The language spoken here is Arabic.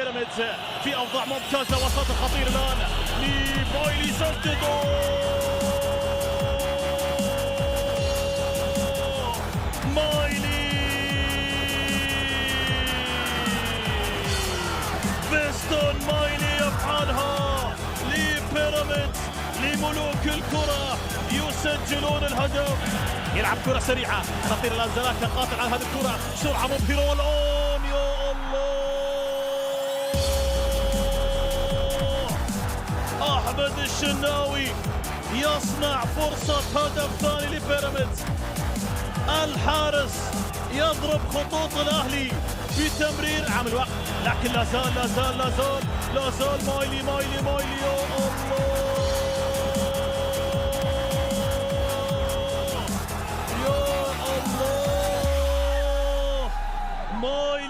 بيراميدز في اوضاع ممتازه وسط خطير الان لمايلي سنتدو. مايلي فيستون مايلي يفعلها لبيراميدز، لملوك الكره يسجلون الهدف. يلعب كره سريعه خطير الان، زلاكا قاطع على هذه الكره، سرعه مبهره والان يا الله احمد الشناوي يصنع فرصه هدف ثاني لبيراميدز. الحارس يضرب خطوط الاهلي بتمرير عامل وقت، لكن لا زال مايلي يا الله مايلي